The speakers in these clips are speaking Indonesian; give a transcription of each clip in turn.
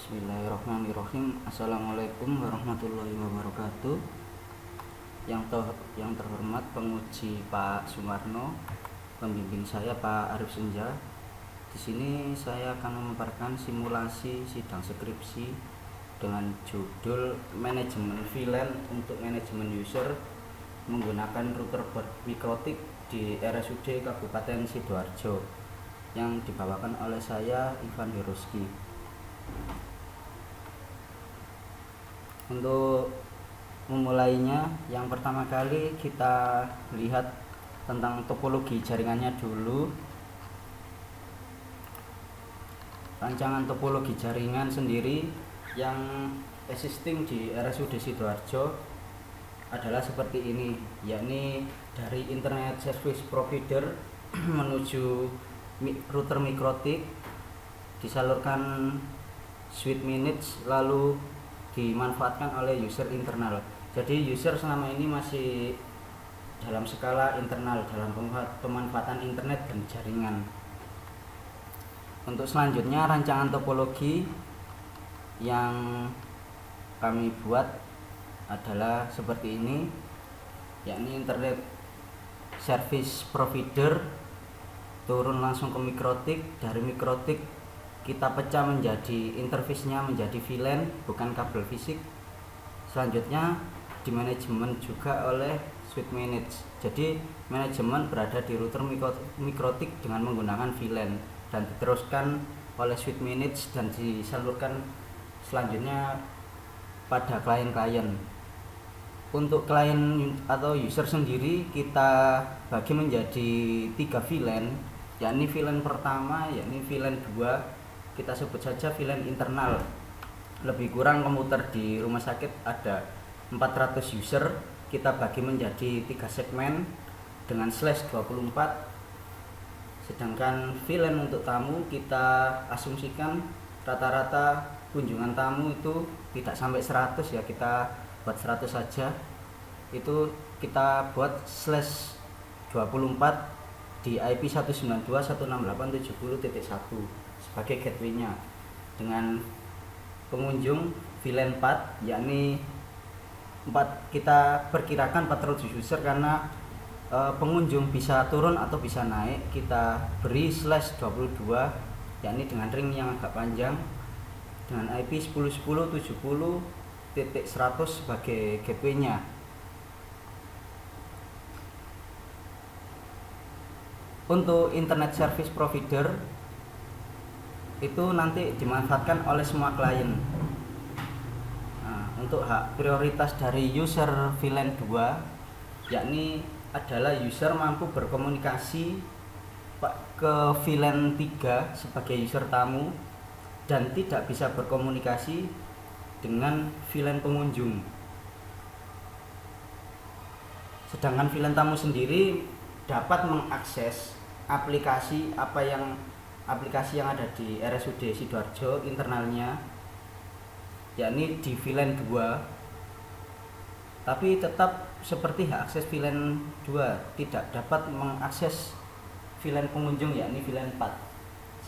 Bismillahirrahmanirrahim. Assalamualaikum warahmatullahi wabarakatuh. Yang terhormat penguji Pak Sumarno, pembimbing saya Pak Arif Senja. Di sini saya akan memaparkan simulasi sidang skripsi dengan judul manajemen VLAN untuk manajemen user menggunakan router mikrotik di RSUD Kabupaten Sidoarjo yang dibawakan oleh saya Ivan Heroski. Untuk memulainya, yang pertama kali kita lihat tentang topologi jaringannya dulu. Rancangan topologi jaringan sendiri yang existing di RSUD Sidoarjo adalah seperti ini, yakni dari internet service provider menuju router mikrotik disalurkan switch minutes lalu dimanfaatkan oleh user internal. Jadi user selama ini masih dalam skala internal dalam pemanfaatan internet dan jaringan. Untuk selanjutnya, rancangan topologi yang kami buat adalah seperti ini, yakni internet service provider turun langsung ke mikrotik, dari mikrotik kita pecah menjadi interface-nya menjadi VLAN bukan kabel fisik. Selanjutnya di manajemen juga oleh switch manage. Jadi manajemen berada di router mikrotik dengan menggunakan VLAN dan diteruskan oleh switch manage dan disalurkan selanjutnya pada klien-klien. Untuk klien atau user sendiri kita bagi menjadi 3 VLAN, yakni VLAN pertama yakni VLAN 2, kita sebut saja VLAN internal. Lebih kurang komputer di rumah sakit ada 400 user, kita bagi menjadi 3 segmen dengan /24. Sedangkan VLAN untuk tamu kita asumsikan rata-rata kunjungan tamu itu tidak sampai 100 ya, kita buat 100 saja. Itu kita buat /24 di IP 192.168.70.1 sebagai gateway-nya, dengan pengunjung VLAN 4 yakni 4, kita perkirakan 400 user karena pengunjung bisa turun atau bisa naik. Kita beri /22 yakni dengan ring yang agak panjang dengan IP 10.10.70.100 sebagai gateway-nya. Untuk internet service provider itu nanti dimanfaatkan oleh semua klien. Nah, untuk hak prioritas dari user VLAN 2 yakni adalah user mampu berkomunikasi ke VLAN 3 sebagai user tamu dan tidak bisa berkomunikasi dengan VLAN pengunjung. Sedangkan VLAN tamu sendiri dapat mengakses aplikasi yang ada di RSUD Sidoarjo internalnya, yakni di VLAN 2, tapi tetap seperti hak akses VLAN 2 tidak dapat mengakses VLAN pengunjung yakni VLAN 4.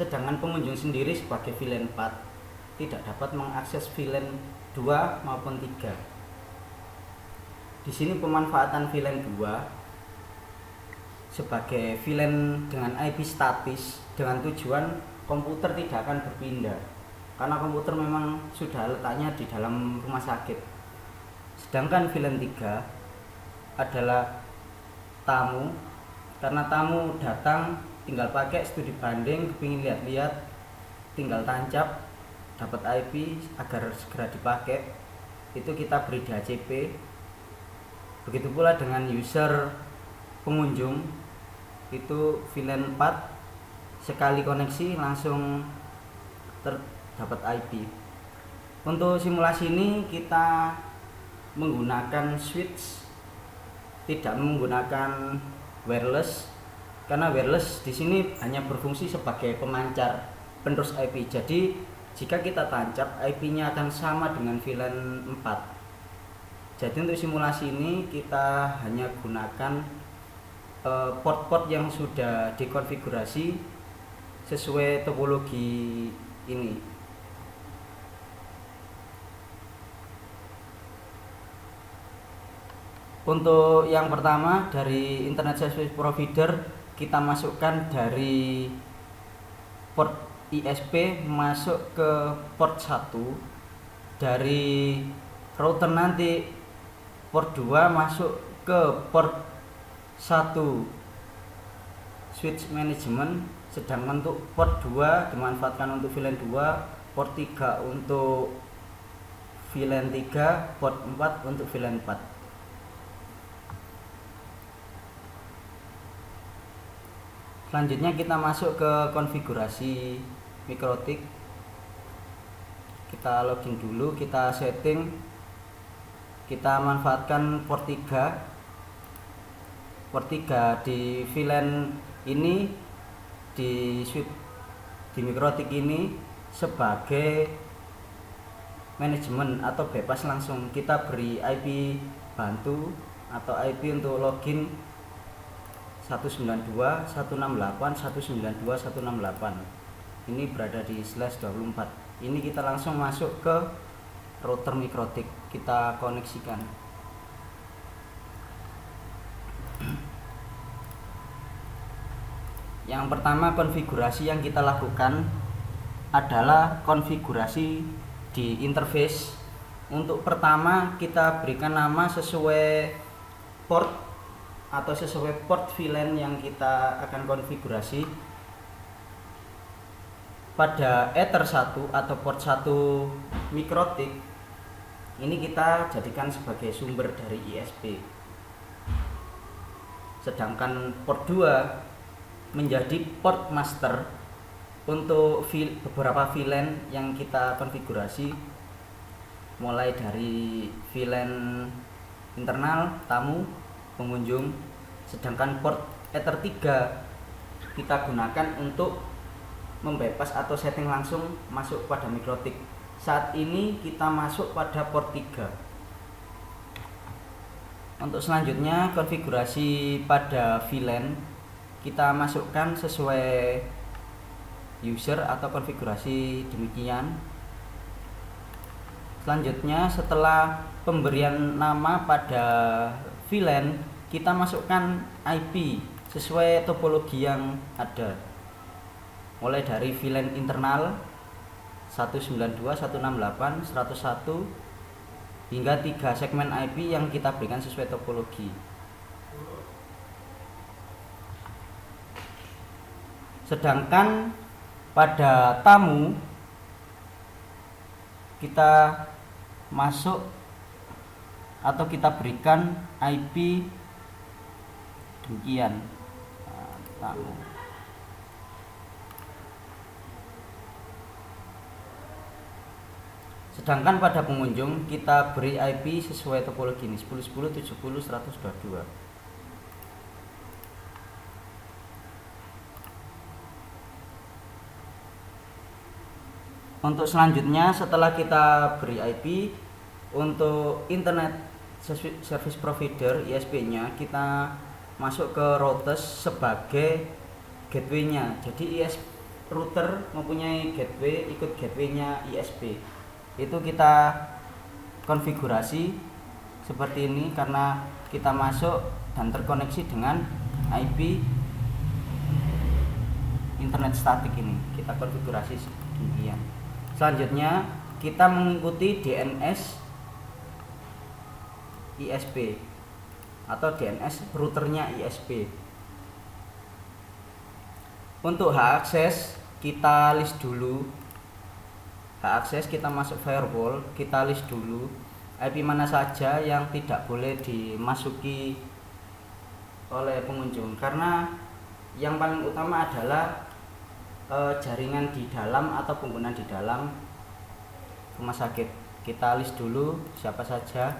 Sedangkan pengunjung sendiri sebagai VLAN 4 tidak dapat mengakses VLAN 2 maupun 3. Di sini pemanfaatan VLAN 2 sebagai VLAN dengan IP statis dengan tujuan komputer tidak akan berpindah karena komputer memang sudah letaknya di dalam rumah sakit. Sedangkan VLAN 3 adalah tamu, karena tamu datang tinggal pakai studi banding, kepingin lihat-lihat tinggal tancap dapat IP agar segera dipakai, itu kita beri DHCP. Begitu pula dengan user pengunjung, itu VLAN 4 sekali koneksi langsung terdapat IP. Untuk simulasi ini kita menggunakan switch, tidak menggunakan wireless karena wireless di sini hanya berfungsi sebagai pemancar penerus IP. Jadi jika kita tancap, IP-nya akan sama dengan VLAN 4. Jadi untuk simulasi ini kita hanya gunakan port-port yang sudah dikonfigurasi sesuai topologi ini. Untuk yang pertama dari internet service provider, kita masukkan dari port ISP masuk ke port 1, dari router nanti port 2 masuk ke port 1 switch management, sedangkan untuk port 2 dimanfaatkan untuk VLAN 2, port 3 untuk VLAN 3, port 4 untuk VLAN 4. Selanjutnya kita masuk ke konfigurasi MikroTik. Kita login dulu, kita setting, kita manfaatkan port 3. Port 3 di VLAN ini, di switch di MikroTik ini sebagai manajemen atau bebas langsung. Kita beri IP bantu atau IP untuk login 192.168.192.168. Ini berada di /24. Ini kita langsung masuk ke router MikroTik, kita koneksikan. Yang pertama konfigurasi yang kita lakukan adalah konfigurasi di interface. Untuk pertama kita berikan nama sesuai port atau sesuai port VLAN yang kita akan konfigurasi. Pada Ether 1 atau port 1 MikroTik ini kita jadikan sebagai sumber dari ISP, sedangkan port 2 menjadi port master untuk beberapa VLAN yang kita konfigurasi, mulai dari VLAN internal, tamu, pengunjung. Sedangkan port Ether 3 kita gunakan untuk membebas atau setting langsung masuk pada MikroTik. Saat ini kita masuk pada port 3. Untuk selanjutnya konfigurasi pada VLAN kita masukkan sesuai user atau konfigurasi demikian. Selanjutnya setelah pemberian nama pada VLAN, kita masukkan IP sesuai topologi yang ada, mulai dari VLAN internal 192.168.101 hingga 3 segmen IP yang kita berikan sesuai topologi. Sedangkan pada tamu kita masuk atau kita berikan IP demikian. Tamu. Sedangkan pada pengunjung kita beri IP sesuai topologi ini 10.10.70.122. Untuk selanjutnya setelah kita beri IP untuk internet service provider ISP-nya, kita masuk ke routers sebagai gateway-nya. Jadi router mempunyai gateway, ikut gateway-nya ISP. Itu kita konfigurasi seperti ini karena kita masuk dan terkoneksi dengan IP internet statik ini. Kita konfigurasi demikian. Selanjutnya kita mengikuti DNS ISP atau DNS routernya ISP. Untuk hak akses kita list dulu. Hak akses kita masuk firewall, kita list dulu IP mana saja yang tidak boleh dimasuki oleh pengunjung, karena yang paling utama adalah jaringan di dalam atau penggunaan di dalam rumah sakit. Kita list dulu siapa saja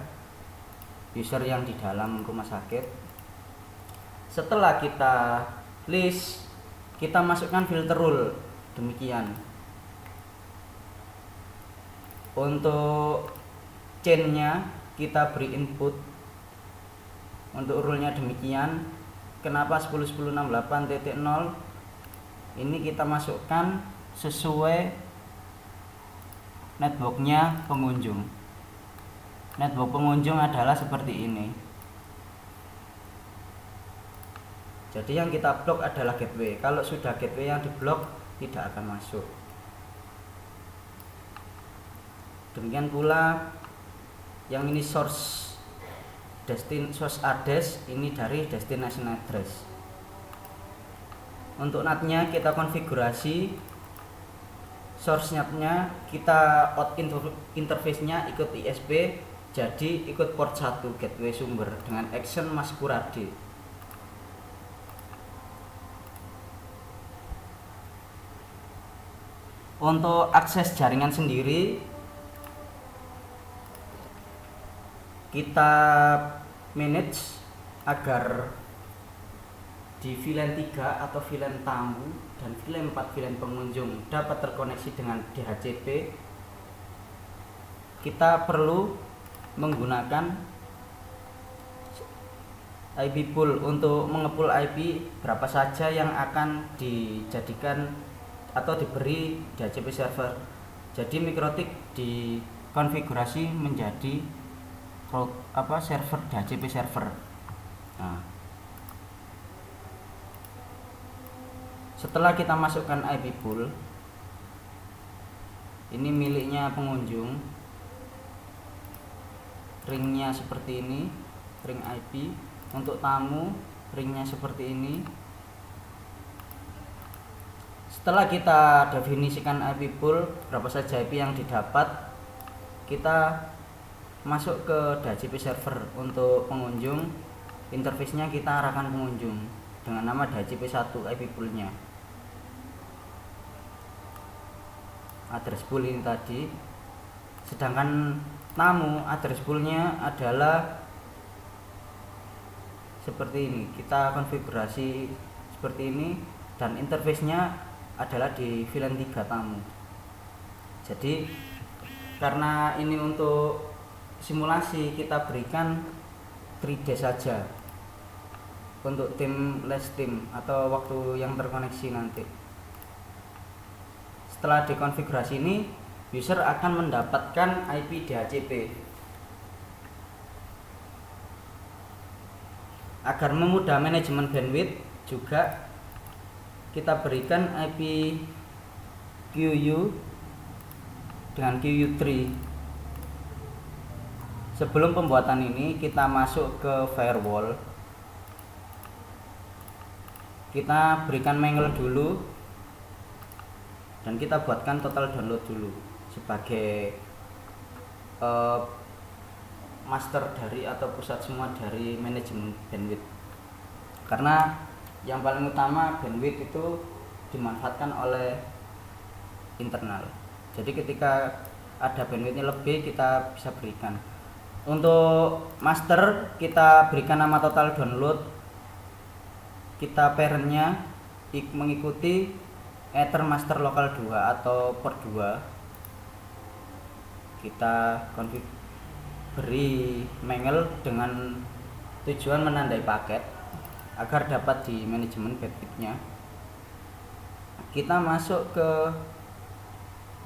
user yang di dalam rumah sakit. Setelah kita list, kita masukkan filter rule demikian. Untuk chainnya kita beri input. Untuk rule-nya demikian. Kenapa 10.10.68.0? Ini kita masukkan sesuai networknya pengunjung. Network pengunjung adalah seperti ini. Jadi yang kita blok adalah gateway. Kalau sudah gateway yang diblok, tidak akan masuk. Demikian pula yang ini source address, ini dari destination address. Untuk NAT-nya kita konfigurasi, source NAT-nya kita out interface-nya ikut ISP, jadi ikut port 1 gateway sumber dengan action Mas Kuradi. Untuk akses jaringan sendiri, kita manage agar di VLAN 3 atau VLAN tamu dan VLAN 4 VLAN pengunjung dapat terkoneksi dengan DHCP. Kita perlu menggunakan IP pool untuk mengepul IP berapa saja yang akan dijadikan atau diberi DHCP server. Jadi Mikrotik dikonfigurasi menjadi server DHCP server. Nah, setelah kita masukkan IP pool, ini miliknya pengunjung, ringnya seperti ini, ring IP. Untuk tamu, ringnya seperti ini. Setelah kita definisikan IP pool, berapa saja IP yang didapat, kita masuk ke DHCP server. Untuk pengunjung, interface-nya kita arahkan pengunjung dengan nama DHCP 1 IP pool-nya. Address pool ini tadi. Sedangkan tamu, address pool-nya adalah seperti ini. Kita konfigurasi seperti ini dan interface-nya adalah di VLAN 3 tamu. Jadi karena ini untuk simulasi, kita berikan 3D saja untuk tim last team atau waktu yang terkoneksi nanti. Setelah dikonfigurasi ini, user akan mendapatkan IP DHCP. Agar memudah manajemen bandwidth juga kita berikan IP QU dengan QU3. Sebelum pembuatan ini kita masuk ke firewall, kita berikan mangle dulu dan kita buatkan total download dulu sebagai master dari atau pusat semua dari manajemen bandwidth. Karena yang paling utama bandwidth itu dimanfaatkan oleh internal. Jadi ketika ada bandwidthnya lebih, kita bisa berikan. Untuk master kita berikan nama total download. Kita parentnya mengikuti Ether master local 2 atau port 2. Kita beri mangle dengan tujuan menandai paket agar dapat di manajemen bandwidth-nya. Kita masuk ke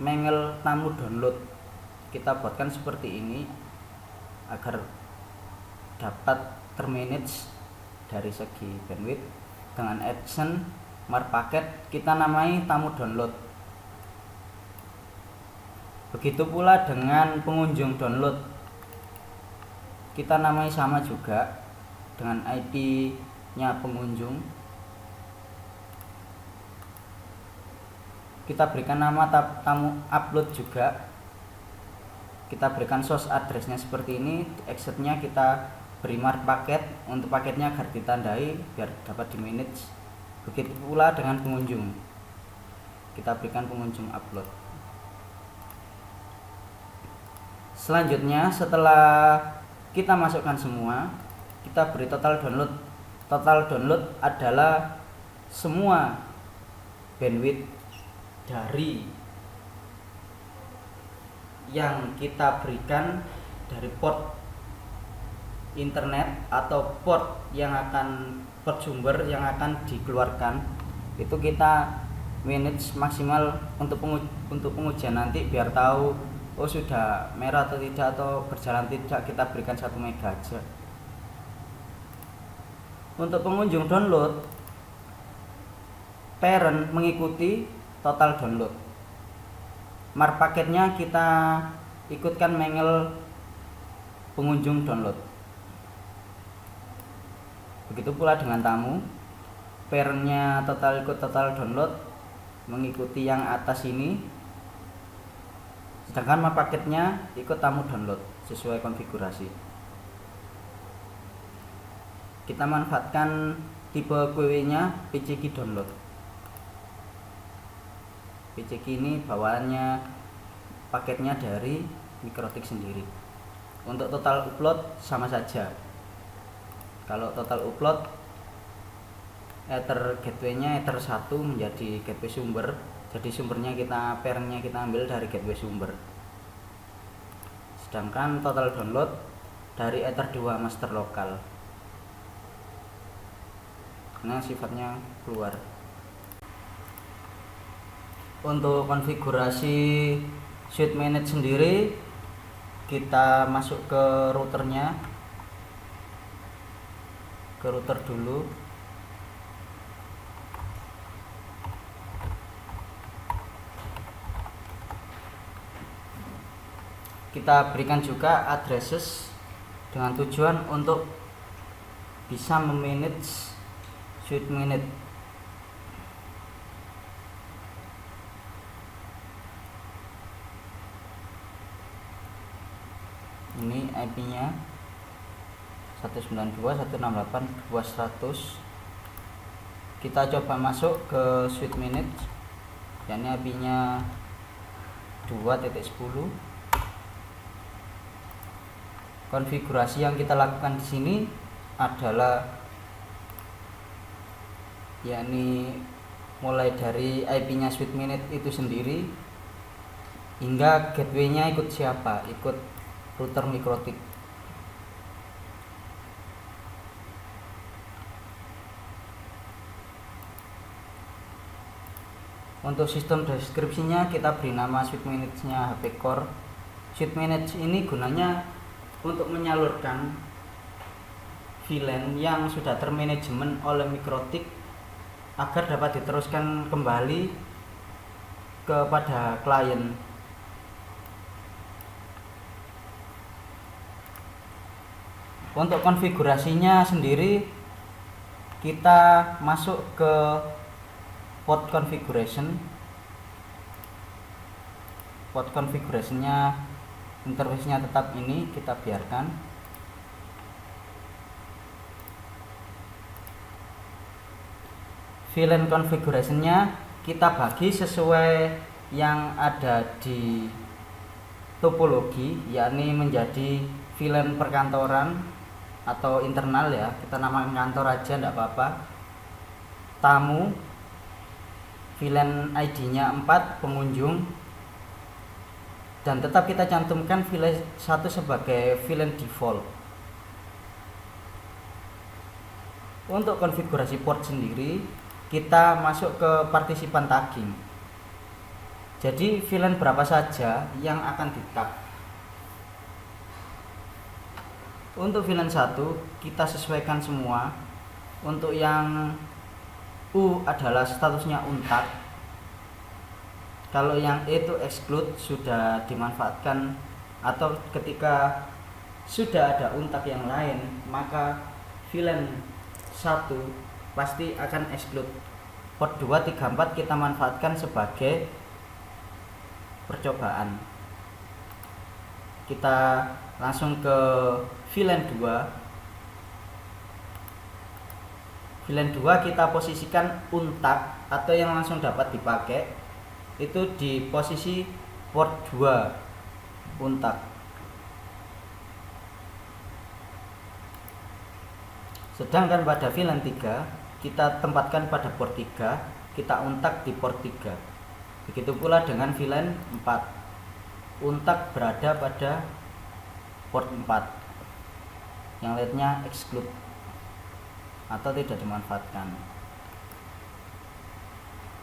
mangle tamu download. Kita buatkan seperti ini agar dapat termanage dari segi bandwidth dengan action mark paket kita namai tamu download. Begitu pula dengan pengunjung download, kita namai sama juga dengan IP-nya pengunjung. Kita berikan nama tamu upload juga. Kita berikan source address-nya seperti ini. Exit-nya kita beri mark paket untuk paketnya agar ditandai biar dapat di manage. Begitu pula dengan pengunjung. Kita berikan pengunjung upload. Selanjutnya setelah kita masukkan semua, kita beri total download. Total download adalah semua bandwidth dari yang kita berikan dari port internet atau port sumber yang akan dikeluarkan. Itu kita manage maksimal untuk pengujian nanti biar tahu sudah merah atau tidak atau berjalan tidak, kita berikan 1 mega aja. Untuk pengunjung download parent mengikuti total download. Mark paketnya kita ikutkan mengel pengunjung download. Begitu pula dengan tamu, parentnya total ikut total download mengikuti yang atas ini, sedangkan mark paketnya ikut tamu download sesuai konfigurasi. Kita manfaatkan tipe QW nya PCK download. PCK ini bawaannya paketnya dari Mikrotik sendiri. Untuk total upload sama saja. Kalau total upload Ether gateway-nya Ether 1 menjadi gateway sumber. Jadi sumbernya parentnya kita ambil dari gateway sumber. Sedangkan total download dari Ether 2 master lokal. Karena sifatnya keluar. Untuk konfigurasi Suite Manage sendiri, kita masuk ke routernya, ke router dulu. Kita berikan juga addresses dengan tujuan untuk bisa memanage Suite Manage. Ini IP-nya 192.168.200. Kita coba masuk ke Suite Manage, yakni IP-nya 2.10. Konfigurasi yang kita lakukan di sini adalah yakni mulai dari IP-nya Suite Manage itu sendiri hingga gateway-nya ikut siapa, ikut router Mikrotik. Untuk sistem deskripsinya kita beri nama Suite Manage-nya HP Core. Suite Manage ini gunanya untuk menyalurkan VLAN yang sudah termanajemen oleh Mikrotik agar dapat diteruskan kembali kepada klien. Untuk konfigurasinya sendiri, kita masuk ke port configuration. Port configurationnya, interface-nya tetap ini, kita biarkan. VLAN configuration-nya kita bagi sesuai yang ada di topologi, yakni menjadi VLAN perkantoran atau internal ya, kita namakan kantor aja enggak apa-apa. Tamu, VLAN ID-nya 4, pengunjung, dan tetap kita cantumkan VLAN 1 sebagai VLAN default. Untuk konfigurasi port sendiri, kita masuk ke partisipan tagging. Jadi VLAN berapa saja yang akan di-tag. Untuk VLAN 1 kita sesuaikan semua. Untuk yang U adalah statusnya untag. Kalau yang E itu exclude, sudah dimanfaatkan, atau ketika sudah ada untag yang lain, maka VLAN 1 pasti akan exclude. Port 234 kita manfaatkan sebagai percobaan. Kita langsung ke VLAN 2. VLAN 2 kita posisikan untag atau yang langsung dapat dipakai itu di posisi port 2 untag. Sedangkan pada VLAN 3 kita tempatkan pada port 3, kita untag di port 3. Begitu pula dengan VLAN 4. Untag berada pada port 4. Yang lainnya exclude atau tidak dimanfaatkan.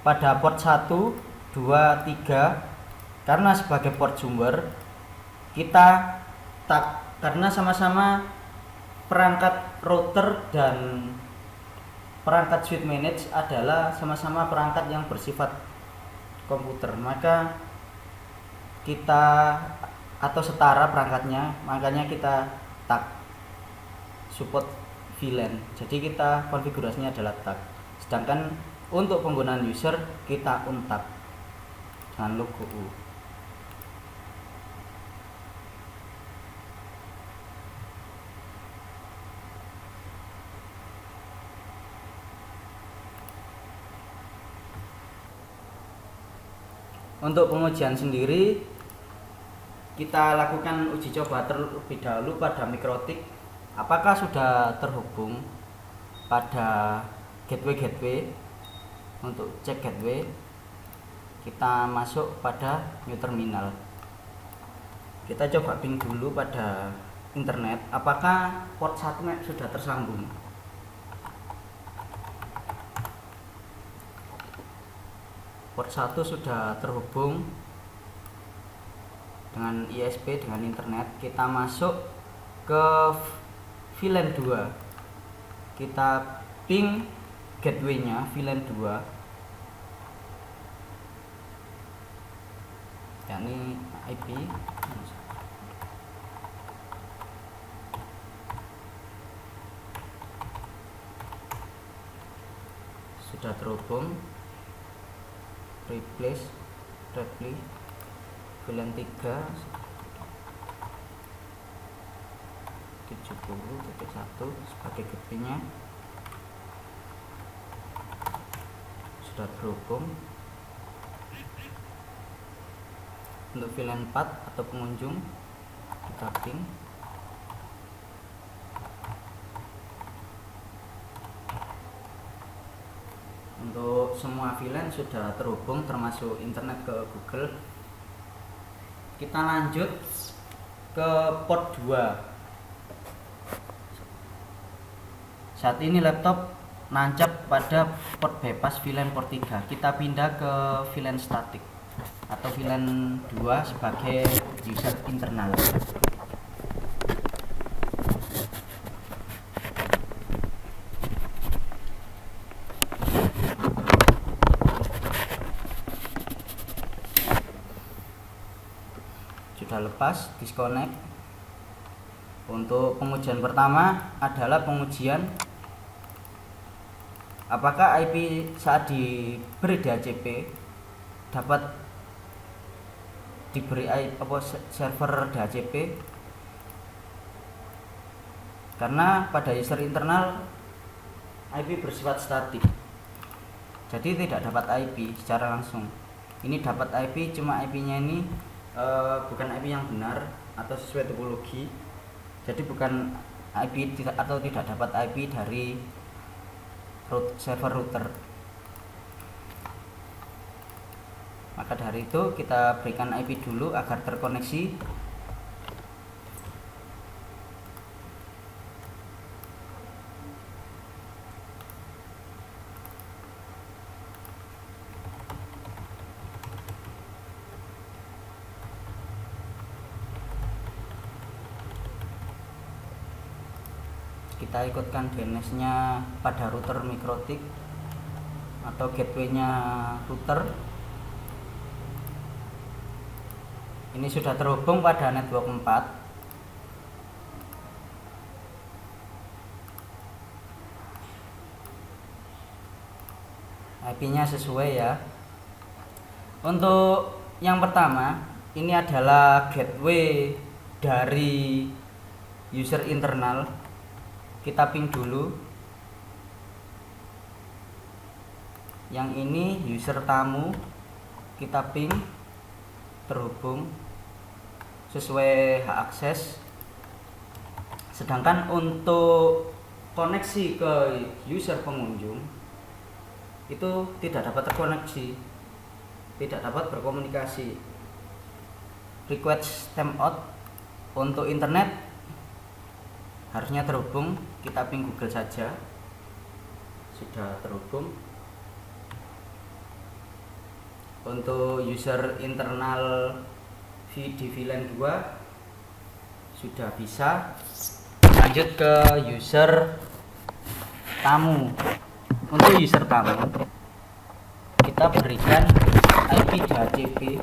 Pada port 1, 2, 3 karena sebagai port sumber kita tag karena sama-sama perangkat router dan perangkat switch manage adalah sama-sama perangkat yang bersifat komputer, maka kita atau setara perangkatnya, makanya kita tag support VLAN. Jadi kita konfigurasinya adalah tag. Sedangkan untuk penggunaan user kita untag dengan logo U. Untuk pengujian sendiri, kita lakukan uji coba terlebih dahulu pada Mikrotik. Apakah sudah terhubung pada gateway. Untuk cek gateway, kita masuk pada new terminal. Kita coba ping dulu pada internet, apakah port 1 sudah tersambung. Port 1 sudah terhubung dengan ISP, dengan internet. Kita masuk ke VLAN 2, kita ping gateway-nya VLAN 2, yakni IP. Sudah terhubung. Replace VLAN 3 70.1 sebagai gateway-nya. Sudah terhubung. Untuk VLAN 4 atau pengunjung, kita ping. Untuk semua VLAN sudah terhubung termasuk internet ke Google. Kita lanjut ke port 2. Saat ini laptop nancap pada port bypass VLAN port 3. Kita pindah ke VLAN static atau VLAN 2 sebagai user internal. Sudah lepas, disconnect. Untuk pengujian pertama adalah pengujian apakah IP saat diberi DHCP dapat diberi server DHCP, karena pada user internal IP bersifat statik, jadi tidak dapat IP secara langsung. Ini dapat IP, cuma IP-nya ini bukan IP yang benar atau sesuai topologi, jadi bukan IP atau tidak dapat IP dari server router. Maka dari itu kita berikan IP dulu agar terkoneksi. Kita ikutkan DNS-nya pada router Mikrotik atau gateway-nya router. Ini sudah terhubung pada network 4. IP-nya sesuai ya. Untuk yang pertama, ini adalah gateway dari user internal. Kita ping dulu. Yang ini user tamu, kita ping, terhubung sesuai hak akses. Sedangkan untuk koneksi ke user pengunjung itu tidak dapat terkoneksi, tidak dapat berkomunikasi. Request timeout. Untuk internet harusnya terhubung, kita ping Google saja. Sudah terhubung. Untuk user internal di VLAN 2 sudah bisa. Lanjut ke user tamu. Untuk user tamu kita berikan IP DHCP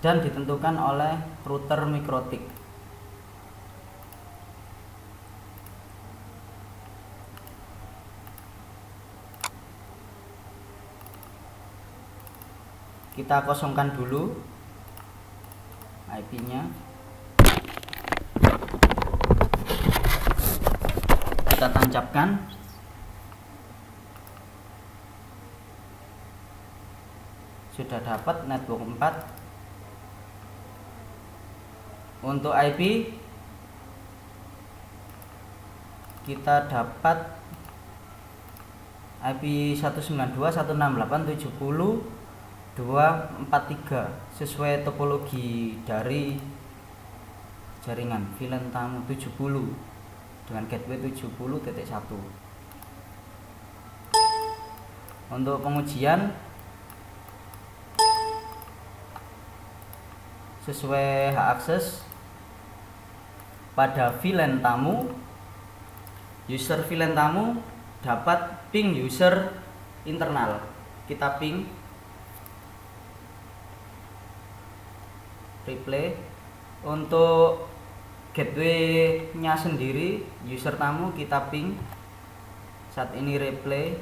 dan ditentukan oleh router MikroTik. Kita kosongkan dulu IP-nya. Kita tancapkan. Sudah dapat network 4. Untuk IP kita dapat IP 192.168.70.243 sesuai topologi dari jaringan VLAN tamu 70 dengan gateway 70.1. Untuk pengujian sesuai hak akses pada VLAN tamu, user VLAN tamu dapat ping user internal. Kita ping replay. Untuk gateway nya sendiri user tamu kita ping saat ini replay.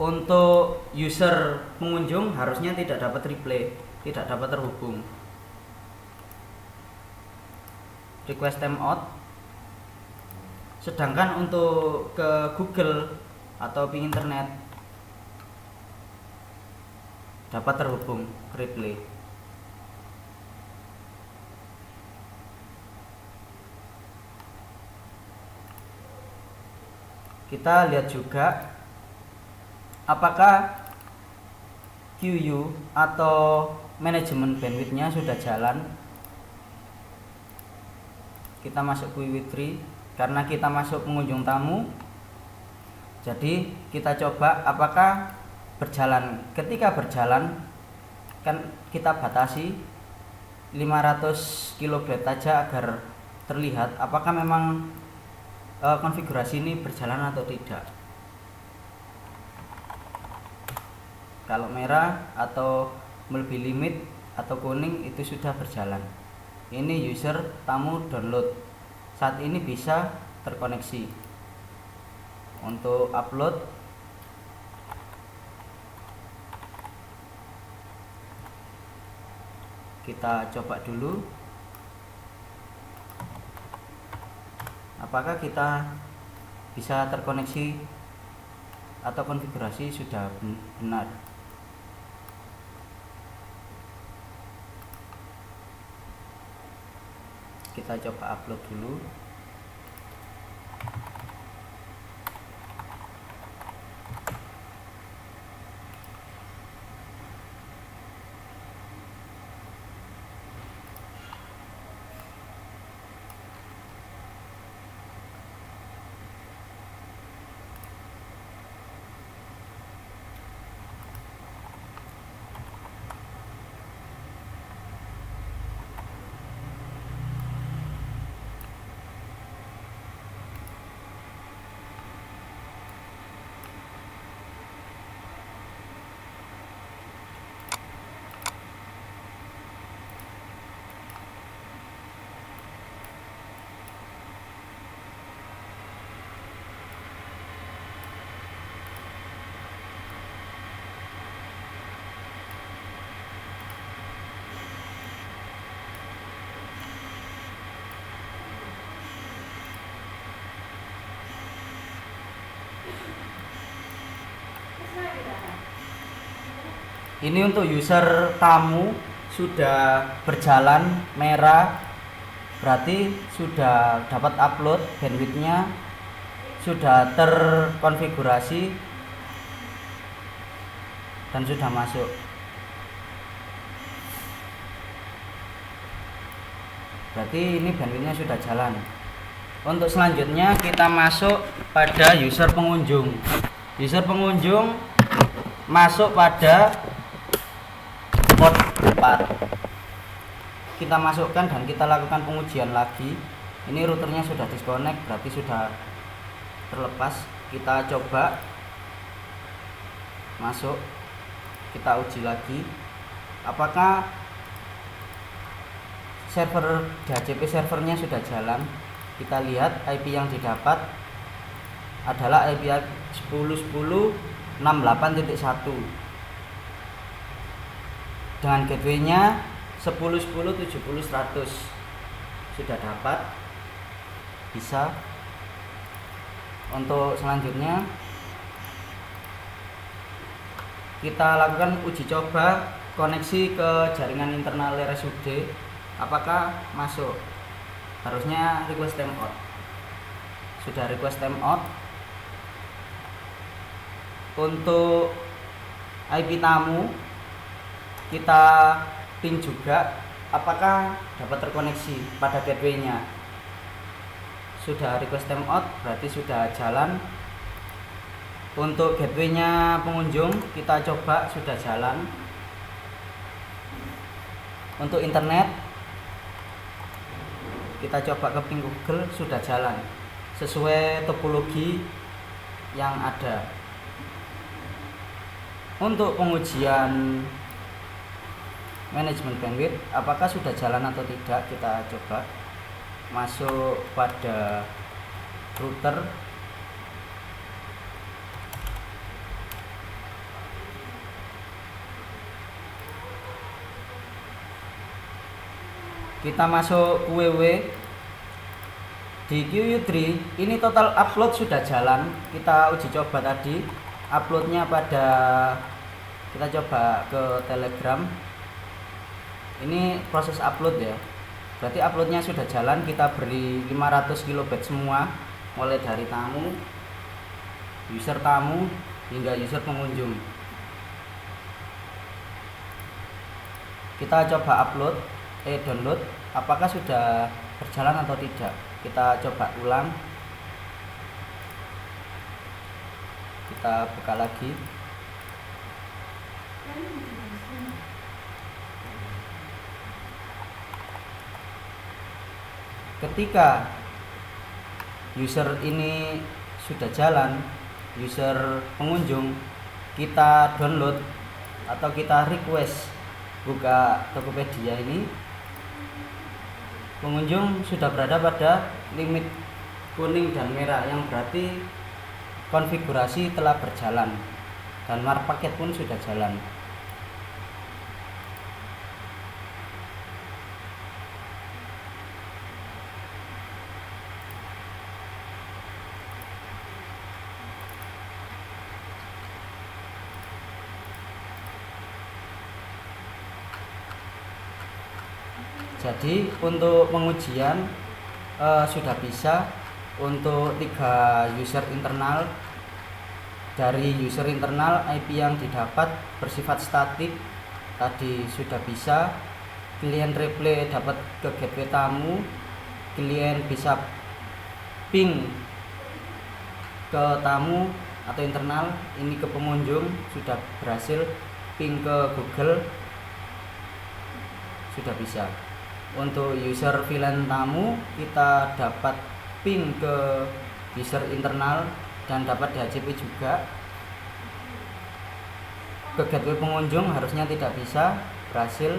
Untuk user pengunjung harusnya tidak dapat replay, tidak dapat terhubung. Request timeout. Sedangkan untuk ke Google atau ping internet dapat terhubung ke replay. Kita lihat juga apakah QU atau manajemen bandwidthnya sudah jalan. Kita masuk QU3 karena kita masuk pengunjung tamu, jadi kita coba apakah berjalan. Ketika berjalan kan kita batasi 500 kilobyte saja agar terlihat apakah memang konfigurasi ini berjalan atau tidak. Kalau merah atau melebihi limit atau kuning itu sudah berjalan. Ini user tamu download. Saat ini bisa terkoneksi. Untuk upload kita coba dulu apakah kita bisa terkoneksi atau konfigurasi sudah benar. Kita coba upload dulu. Ini untuk user tamu sudah berjalan merah, berarti sudah dapat upload, bandwidthnya sudah terkonfigurasi dan sudah masuk. Berarti ini bandwidthnya sudah jalan. Untuk selanjutnya kita masuk pada user pengunjung. User pengunjung masuk pada port 4. Kita masukkan dan kita lakukan pengujian lagi. Ini routernya sudah disconnect, berarti sudah terlepas. Kita coba masuk. Kita uji lagi apakah server DHCP servernya sudah jalan. Kita lihat IP yang didapat adalah IP 10.10.68.1 dengan gateway-nya 10.10.70.100 sudah dapat. Bisa. Untuk selanjutnya kita lakukan uji coba koneksi ke jaringan internal RSUD, apakah masuk. Harusnya request timeout. Sudah request timeout. Untuk IP tamu kita ping juga apakah dapat terkoneksi pada gateway-nya. Sudah request timeout, berarti sudah jalan. Untuk gateway-nya pengunjung kita coba sudah jalan. Untuk internet kita coba ke ping Google, sudah jalan sesuai topologi yang ada. Untuk pengujian manajemen bandwidth apakah sudah jalan atau tidak, kita coba masuk pada router. Kita masuk QW. Di QU3 ini total upload sudah jalan. Kita uji coba tadi uploadnya pada, kita coba ke Telegram. Ini proses upload ya, berarti uploadnya sudah jalan. Kita beri 500 KB semua, mulai dari tamu, user tamu hingga user pengunjung. Kita coba download apakah sudah berjalan atau tidak. Kita coba ulang, kita buka lagi. Ketika user ini sudah jalan, user pengunjung, kita download atau kita request buka Tokopedia ini, pengunjung sudah berada pada limit kuning dan merah, yang berarti konfigurasi telah berjalan dan market pun sudah jalan. Jadi untuk pengujian sudah bisa. Untuk 3 user internal, dari user internal IP yang didapat bersifat statik tadi sudah bisa. Klien replay dapat ke gateway tamu, klien bisa ping ke tamu atau internal, ini ke pengunjung sudah berhasil, ping ke Google sudah bisa. Untuk user VLAN tamu kita dapat ping ke user internal dan dapat DHCP juga. Ke gateway pengunjung harusnya tidak bisa, berhasil.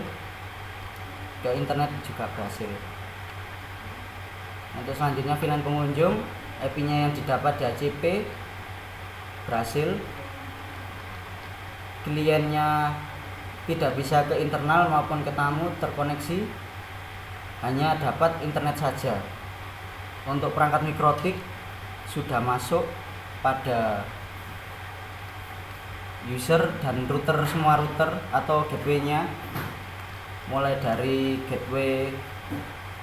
Ke internet juga berhasil. Untuk selanjutnya VLAN pengunjung, IP-nya yang didapat DHCP berhasil. Kliennya tidak bisa ke internal maupun ke tamu terkoneksi, hanya dapat internet saja. Untuk perangkat mikrotik sudah masuk pada user dan router, semua router atau gateway-nya, mulai dari gateway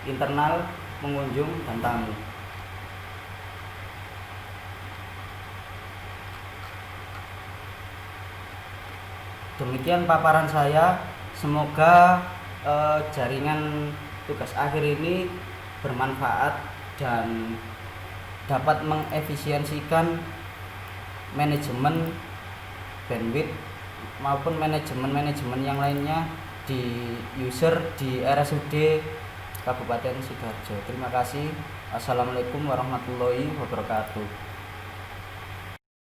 internal, pengunjung, dan tamu. Demikian paparan saya. Semoga jaringan tugas akhir ini bermanfaat dan dapat mengefisiensikan manajemen bandwidth maupun manajemen yang lainnya di user di RSUD Kabupaten Sidoarjo. Terima kasih. Assalamualaikum warahmatullahi wabarakatuh.